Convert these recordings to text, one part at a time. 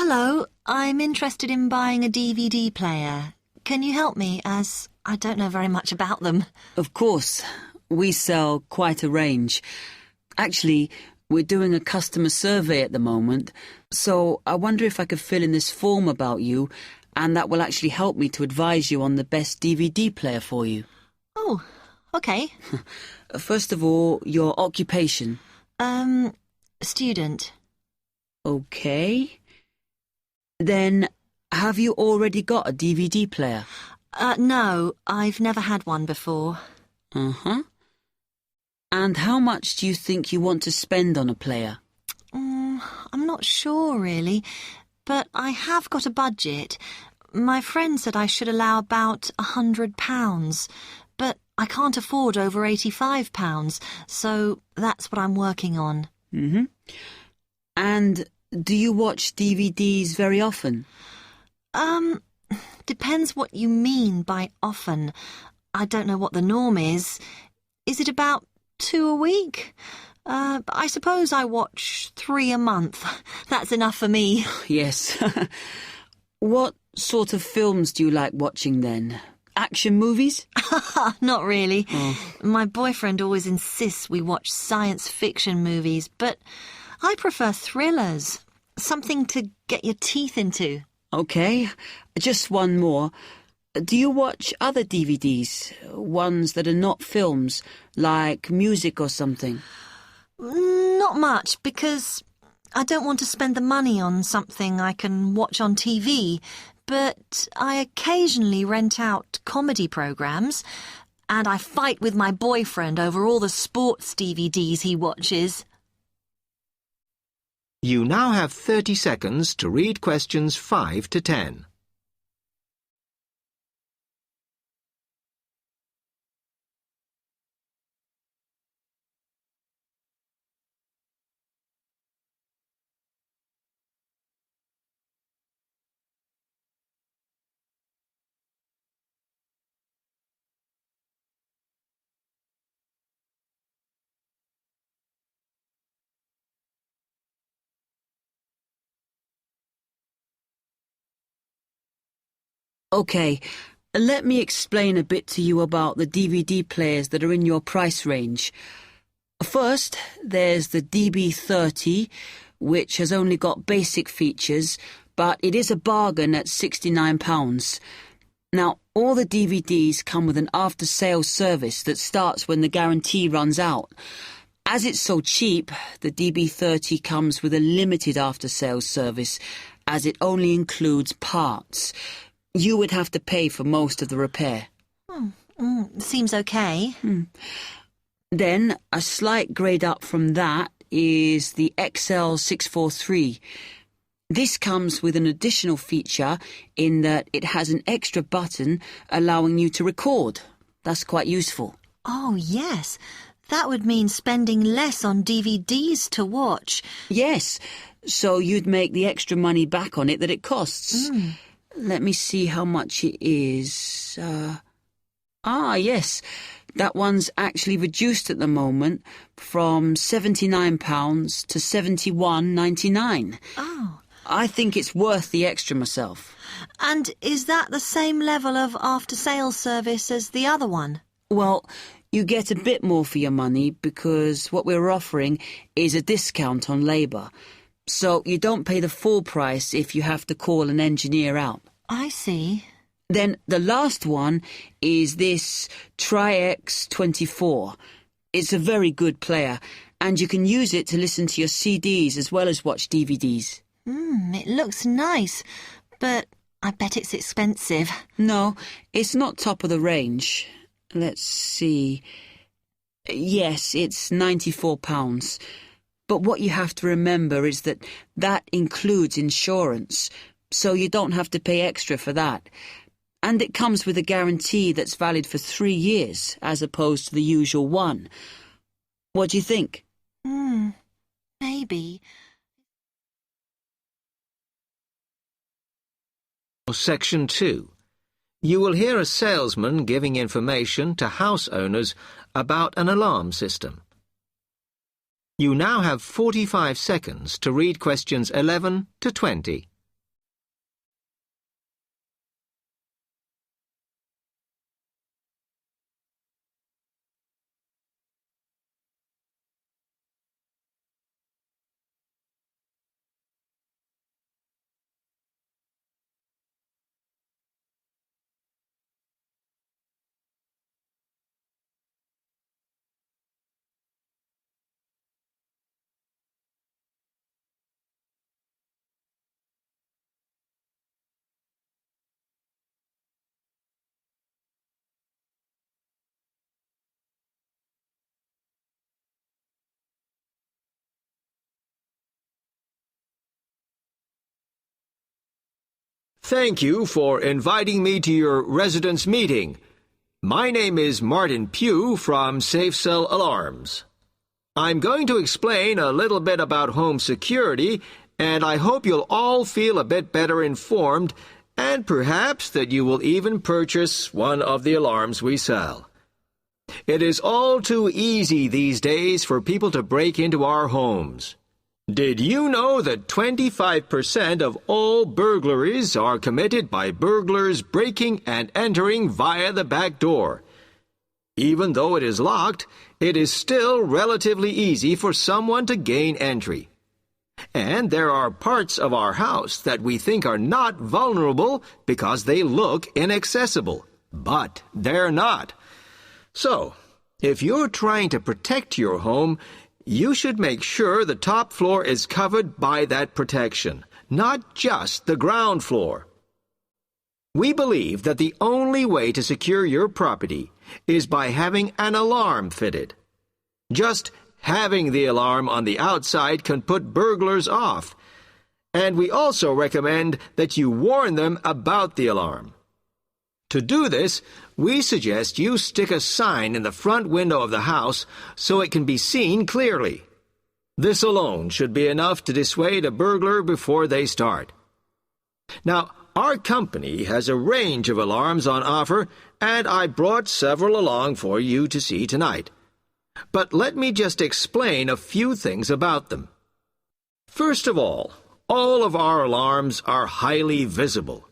Hello, I'm interested in buying a DVD player. Can you help me, as I don't know very much about them? Of course. We sell quite a range. Actually, we're doing a customer survey at the moment, so I wonder if I could fill in this form about you, and that will actually help me to advise you on the best DVD player for you. Oh, okay. First of all, your occupation. Student. Okay. Then, have you already got a DVD player? No, I've never had one before. Uh-huh. And how much do you think you want to spend on a player? I'm not sure, really, but I have got a budget. My friend said I should allow about £100, but I can't afford over £85, so that's what I'm working on. Mm-hmm. And do you watch DVDs very often? Depends what you mean by often. I don't know what the norm is. Is it about 2 a week? I suppose I watch 3 a month. That's enough for me. Yes. What sort of films do you like watching then? Action movies? Not really. Oh. My boyfriend always insists we watch science fiction movies, but I prefer thrillers. Something to get your teeth into. Okay, just one more. Do you watch other DVDs? Ones that are not films, like music or something? Not much, because I don't want to spend the money on something I can watch on TV, but I occasionally rent out comedy programmes, and I fight with my boyfriend over all the sports DVDs he watches. You now have 30 seconds to read questions 5 to 10. Okay, let me explain a bit to you about the DVD players that are in your price range. First, there's the DB30, which has only got basic features, but it is a bargain at £69. Now, all the DVDs come with an after-sales service that starts when the guarantee runs out. As it's so cheap, the DB30 comes with a limited after-sales service, as it only includes parts. You would have to pay for most of the repair. Seems okay. Then, a slight grade up from that is the XL643. This comes with an additional feature in that it has an extra button allowing you to record. That's quite useful. Oh, yes. That would mean spending less on DVDs to watch. Yes, so you'd make the extra money back on it that it costs. Let me see how much it is. Yes, that one's actually reduced at the moment from £79 to £71.99. Oh. I think it's worth the extra myself. And is that the same level of after-sales service as the other one? Well, you get a bit more for your money because what we're offering is a discount on labour. So you don't pay the full price if you have to call an engineer out. I see. Then the last one is this Tri-X24. It's a very good player, and you can use it to listen to your CDs as well as watch DVDs. It looks nice, but I bet it's expensive. No, it's not top of the range. Let's see. Yes, it's £94. But what you have to remember is that that includes insurance, so you don't have to pay extra for that. And it comes with a guarantee that's valid for 3 years, as opposed to the usual one. What do you think? Maybe. Section 2. You will hear a salesman giving information to house owners about an alarm system. You now have 45 seconds to read questions 11 to 20. Thank you for inviting me to your residence meeting. My name is Martin Pugh from Safe Cell Alarms. I'm going to explain a little bit about home security, and I hope you'll all feel a bit better informed, and perhaps that you will even purchase one of the alarms we sell. It is all too easy these days for people to break into our homes. Did you know that 25% of all burglaries are committed by burglars breaking and entering via the back door? Even though it is locked, it is still relatively easy for someone to gain entry. And there are parts of our house that we think are not vulnerable because they look inaccessible. But they're not. So, if you're trying to protect your home, you should make sure the top floor is covered by that protection, not just the ground floor. We believe that the only way to secure your property is by having an alarm fitted. Just having the alarm on the outside can put burglars off, and we also recommend that you warn them about the alarm. To do this, we suggest you stick a sign in the front window of the house so it can be seen clearly. This alone should be enough to dissuade a burglar before they start. Now, our company has a range of alarms on offer, and I brought several along for you to see tonight. But let me just explain a few things about them. First of all of our alarms are highly visible.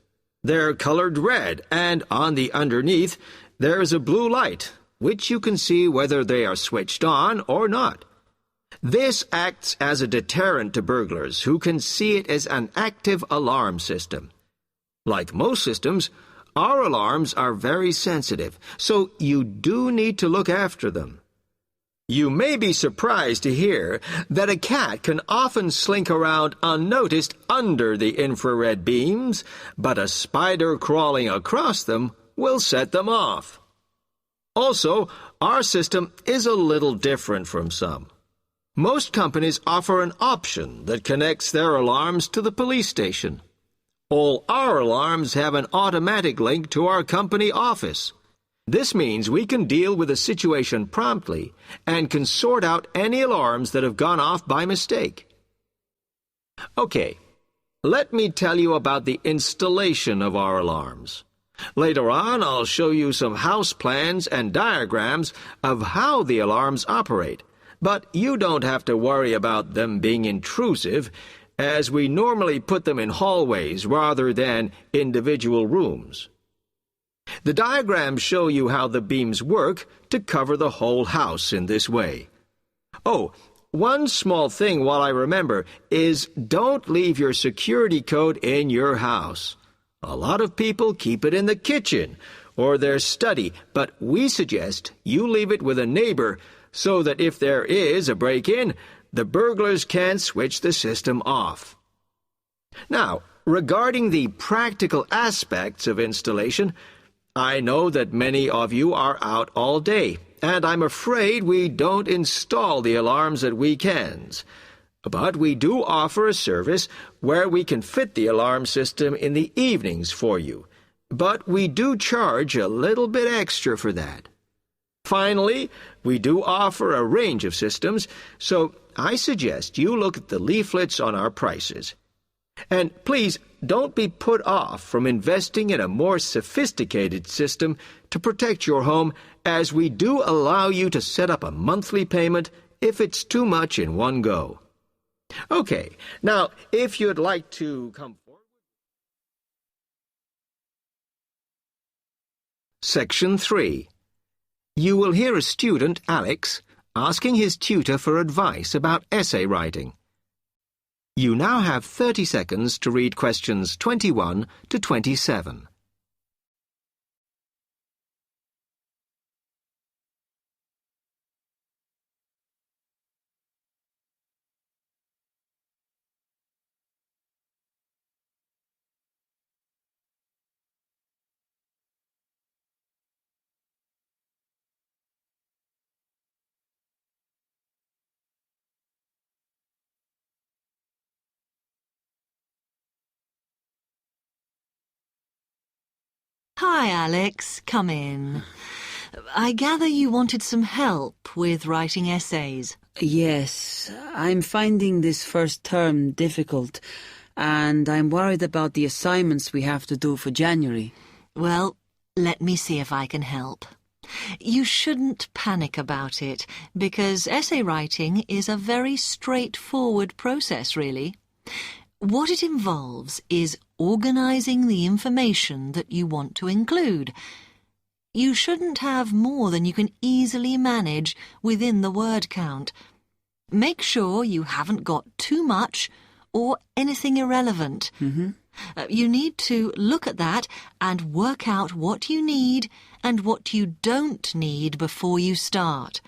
They're colored red, and on the underneath, there's a blue light, which you can see whether they are switched on or not. This acts as a deterrent to burglars who can see it as an active alarm system. Like most systems, our alarms are very sensitive, so you do need to look after them. You may be surprised to hear that a cat can often slink around unnoticed under the infrared beams, but a spider crawling across them will set them off. Also, our system is a little different from some. Most companies offer an option that connects their alarms to the police station. All our alarms have an automatic link to our company office. This means we can deal with a situation promptly and can sort out any alarms that have gone off by mistake. Okay, let me tell you about the installation of our alarms. Later on, I'll show you some house plans and diagrams of how the alarms operate, but you don't have to worry about them being intrusive, as we normally put them in hallways rather than individual rooms. The diagrams show you how the beams work to cover the whole house in this way. Oh, one small thing while I remember is don't leave your security code in your house. A lot of people keep it in the kitchen or their study, but we suggest you leave it with a neighbor so that if there is a break-in, the burglars can't switch the system off. Now, regarding the practical aspects of installation, I know that many of you are out all day, and I'm afraid we don't install the alarms at weekends. But we do offer a service where we can fit the alarm system in the evenings for you. But we do charge a little bit extra for that. Finally, we do offer a range of systems, so I suggest you look at the leaflets on our prices. And please, don't be put off from investing in a more sophisticated system to protect your home, as we do allow you to set up a monthly payment if it's too much in one go. Okay, now, if you'd like to come forward. Section 3. You will hear a student, Alex, asking his tutor for advice about essay writing. You now have 30 seconds to read questions 21 to 27. Hi, Alex. Come in. I gather you wanted some help with writing essays. Yes, I'm finding this first term difficult, and I'm worried about the assignments we have to do for January. Well, let me see if I can help. You shouldn't panic about it, because essay writing is a very straightforward process, really. What it involves is organising the information that you want to include. You shouldn't have more than you can easily manage within the word count. Make sure you haven't got too much or anything irrelevant. You need to look at that and work out what you need and what you don't need before you start.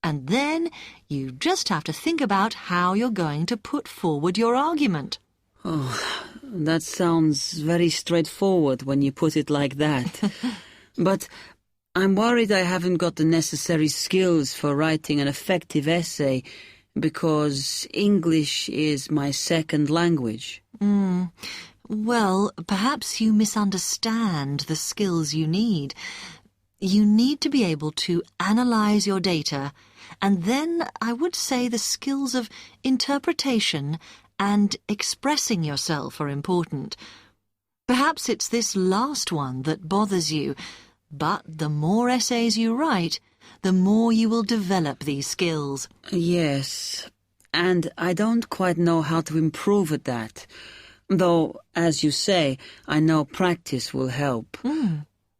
And then you just have to think about how you're going to put forward your argument. Oh, that sounds very straightforward when you put it like that. But I'm worried I haven't got the necessary skills for writing an effective essay because English is my second language. Well, perhaps you misunderstand the skills you need. You need to be able to analyse your data, and then I would say the skills of interpretation and expressing yourself are important. Perhaps it's this last one that bothers you, but the more essays you write, the more you will develop these skills. Yes, and I don't quite know how to improve at that. Though, as you say, I know practice will help.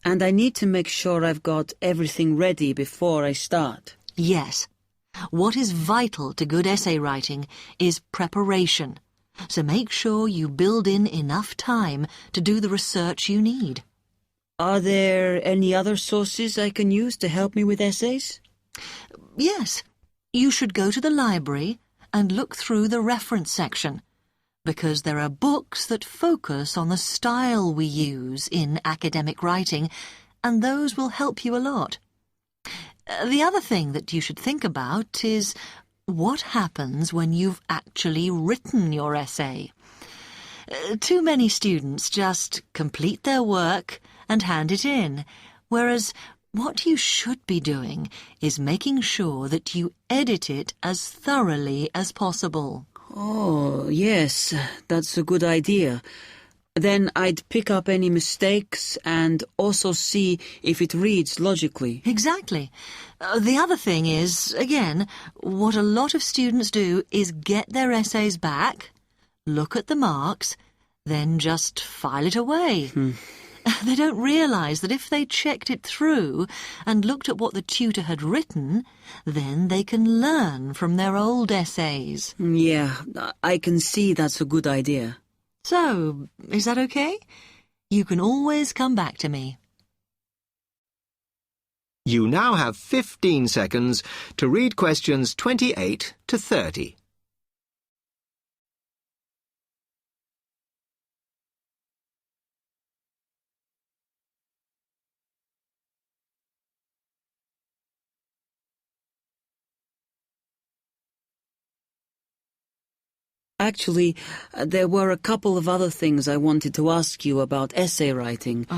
And I need to make sure I've got everything ready before I start. Yes. What is vital to good essay writing is preparation. So make sure you build in enough time to do the research you need. Are there any other sources I can use to help me with essays? Yes. You should go to the library and look through the reference section, because there are books that focus on the style we use in academic writing, and those will help you a lot. The other thing that you should think about is what happens when you've actually written your essay. Too many students just complete their work and hand it in, whereas what you should be doing is making sure that you edit it as thoroughly as possible. Oh, yes, that's a good idea. Then I'd pick up any mistakes and also see if it reads logically. Exactly. The other thing is, again, what a lot of students do is get their essays back, look at the marks, then just file it away. They don't realise that if they checked it through and looked at what the tutor had written, then they can learn from their old essays. Yeah, I can see that's a good idea. So, is that okay? You can always come back to me. You now have 15 seconds to read questions 28 to 30. Actually, there were a couple of other things I wanted to ask you about essay writing.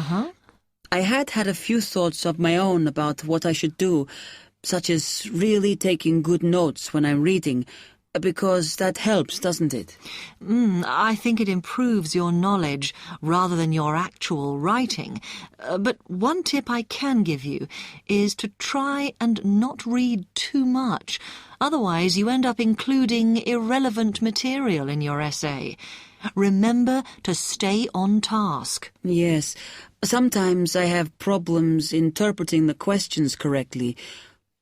I had a few thoughts of my own about what I should do, such as really taking good notes when I'm reading, because that helps, doesn't it? I think it improves your knowledge rather than your actual writing. But one tip I can give you is to try and not read too much. Otherwise, you end up including irrelevant material in your essay. Remember to stay on task. Yes. Sometimes I have problems interpreting the questions correctly,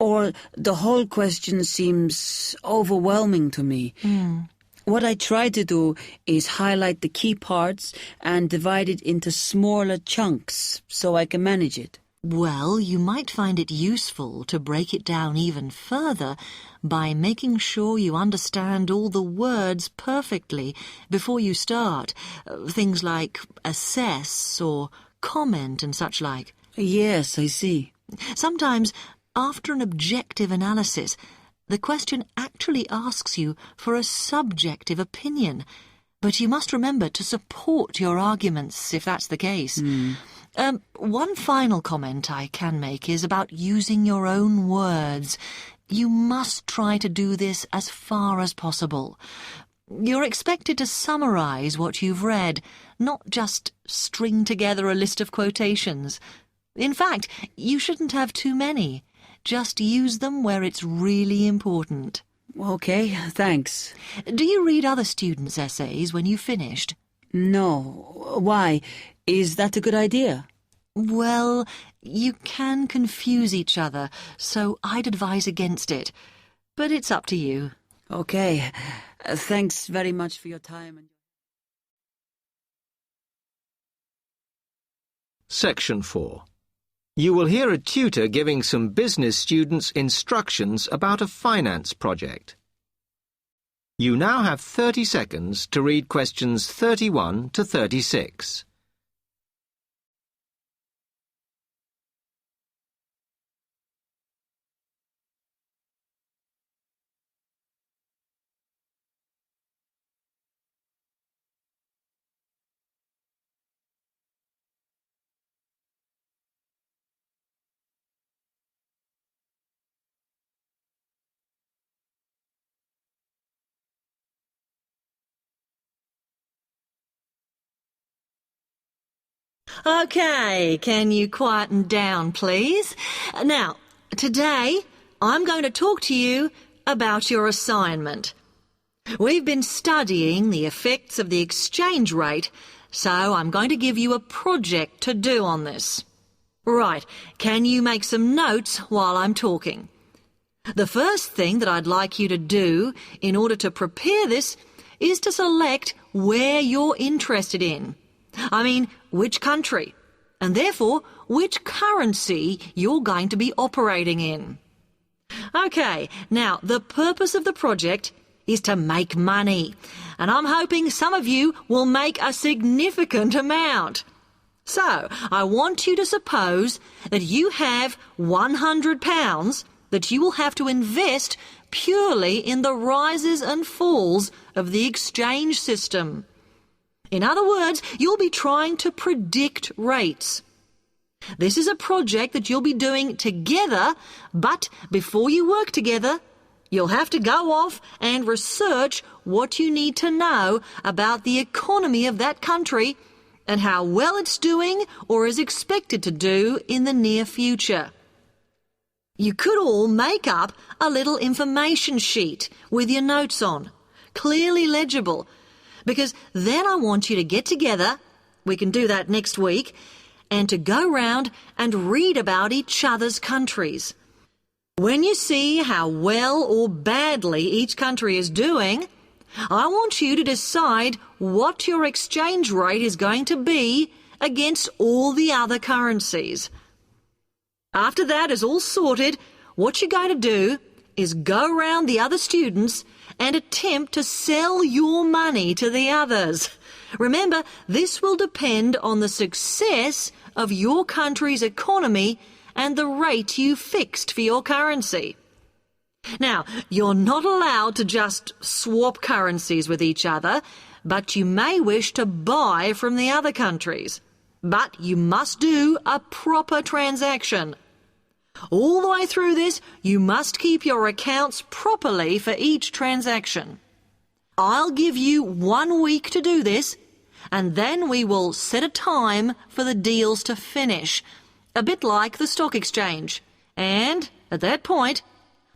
or the whole question seems overwhelming to me. What I try to do is highlight the key parts and divide it into smaller chunks so I can manage it. Well, you might find it useful to break it down even further by making sure you understand all the words perfectly before you start. Things like assess or comment and such like. Yes, I see. Sometimes, after an objective analysis, the question actually asks you for a subjective opinion, but you must remember to support your arguments if that's the case. One final comment I can make is about using your own words. You must try to do this as far as possible. You're expected to summarize what you've read, not just string together a list of quotations. In fact, you shouldn't have too many. Just use them where it's really important. Okay, thanks. Do you read other students' essays when you've finished? No. Why? Is that a good idea? Well, you can confuse each other, so I'd advise against it. But it's up to you. Okay. Thanks very much for your time. Section 4. You will hear a tutor giving some business students instructions about a finance project. You now have 30 seconds to read questions 31 to 36. Okay, can you quieten down, please? Now, today I'm going to talk to you about your assignment. We've been studying the effects of the exchange rate, so I'm going to give you a project to do on this. Right, can you make some notes while I'm talking? The first thing that I'd like you to do in order to prepare this is to select where you're interested in. I mean, which country, and therefore which currency you're going to be operating in. Okay, now the purpose of the project is to make money, and I'm hoping some of you will make a significant amount. So, I want you to suppose that you have £100 that you will have to invest purely in the rises and falls of the exchange system. In other words, you'll be trying to predict rates. This is a project that you'll be doing together, but before you work together, you'll have to go off and research what you need to know about the economy of that country and how well it's doing or is expected to do in the near future. You could all make up a little information sheet with your notes on, clearly legible, because then I want you to get together, we can do that next week, and to go round and read about each other's countries. When you see how well or badly each country is doing, I want you to decide what your exchange rate is going to be against all the other currencies. After that is all sorted, what you're going to do is go round the other students and attempt to sell your money to the others. Remember, this will depend on the success of your country's economy and the rate you fixed for your currency. Now, you're not allowed to just swap currencies with each other, but you may wish to buy from the other countries. But you must do a proper transaction. All the way through this, you must keep your accounts properly for each transaction. I'll give you 1 week to do this, and then we will set a time for the deals to finish, a bit like the stock exchange. And at that point,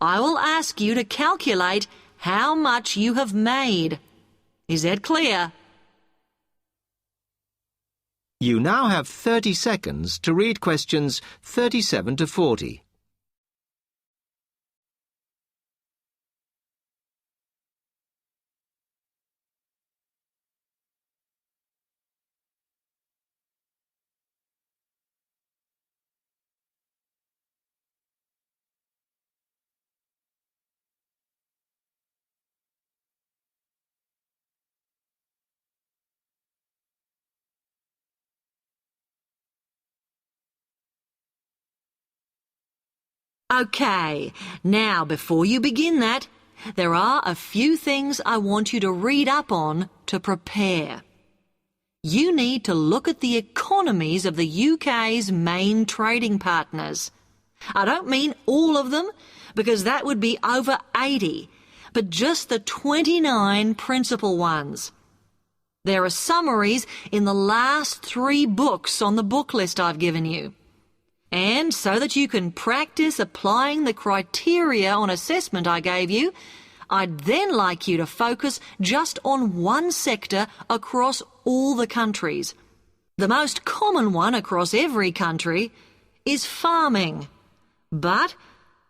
I will ask you to calculate how much you have made. Is that clear? You now have 30 seconds to read questions 37 to 40. Okay, now before you begin that, there are a few things I want you to read up on to prepare. You need to look at the economies of the UK's main trading partners. I don't mean all of them, because that would be over 80, but just the 29 principal ones. There are summaries in the last 3 books on the book list I've given you. And so that you can practice applying the criteria on assessment I gave you, I'd then like you to focus just on one sector across all the countries. The most common one across every country is farming. But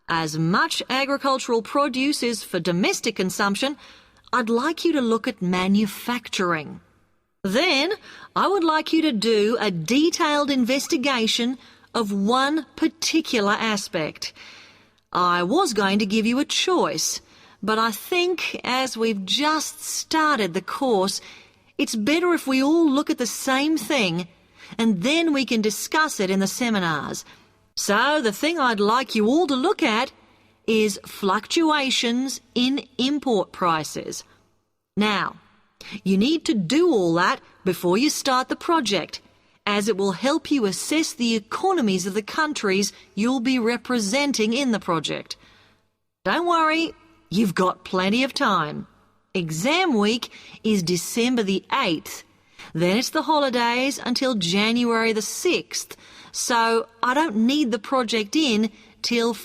as much agricultural produce is for domestic consumption, I'd like you to look at manufacturing. Then I would like you to do a detailed investigation of one particular aspect. I was going to give you a choice, but I think as we've just started the course, it's better if we all look at the same thing and then we can discuss it in the seminars. So the thing I'd like you all to look at is fluctuations in import prices. Now, you need to do all that before you start the project, as it will help you assess the economies of the countries you'll be representing in the project. Don't worry, you've got plenty of time. Exam week is December the 8th. Then it's the holidays until January the 6th. So I don't need the project in till